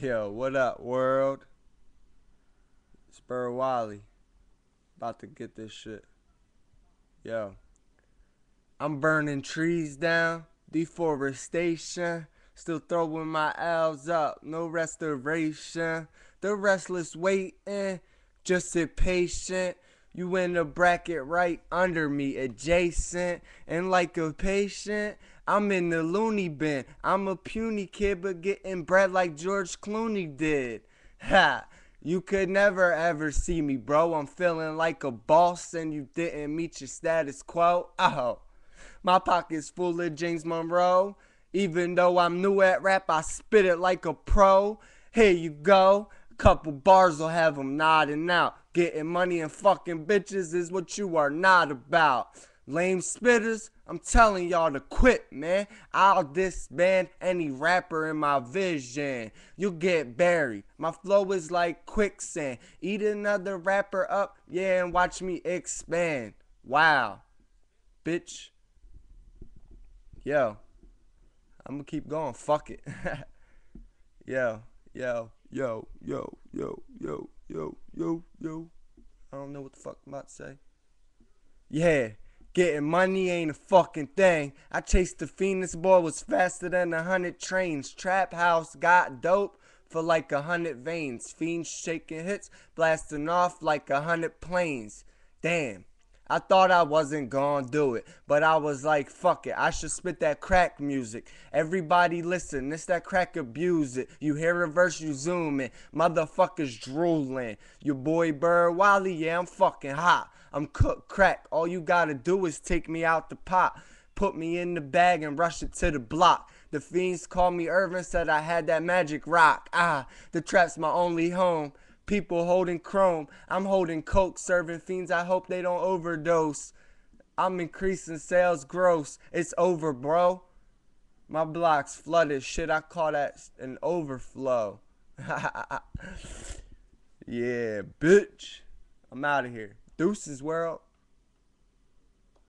Yo, what up, world? It's Wally. About to get this shit. Yo, I'm burning trees down, deforestation. Still throwing my L's up, no restoration. The restless waiting, just sit patient. You in the bracket right under me, adjacent. And like a patient, I'm in the loony bin. I'm a puny kid, but getting bread like George Clooney did. Ha! You could never ever see me, bro. I'm feeling like a boss and you didn't meet your status quo. Oh, my pocket's full of James Monroe. Even though I'm new at rap, I spit it like a pro. Here you go. Couple bars will have them nodding out. Getting money and fucking bitches is what you are not about. Lame spitters, I'm telling y'all to quit, man. I'll disband any rapper in my vision. You'll get buried. My flow is like quicksand. Eat another rapper up, yeah, and watch me expand. Wow. Bitch. Yo. I'm gonna keep going. Fuck it. Yo, yo, yo, yo, yo, yo, yo, yo, yo. I don't know what the fuck I'm about to say. Yeah, getting money ain't a fucking thing. I chased the Phoenix, boy, was faster than 100 trains. Trap house got dope for like 100 veins. Fiends shaking hits, blasting off like 100 planes. Damn. I thought I wasn't gonna do it, but I was like, fuck it, I should spit that crack music. Everybody listen, it's that crack abuse it. You hear a verse, you zoom in, motherfuckers drooling. Your boy Wally, yeah, I'm fucking hot. I'm cooked crack, all you gotta do is take me out the pot. Put me in the bag and rush it to the block. The fiends called me Irvin, said I had that magic rock. The trap's my only home. People holding chrome, I'm holding coke, serving fiends, I hope they don't overdose. I'm increasing sales gross, it's over, bro. My block's flooded, shit, I call that an overflow. Yeah, bitch. I'm out of here. Deuces, world.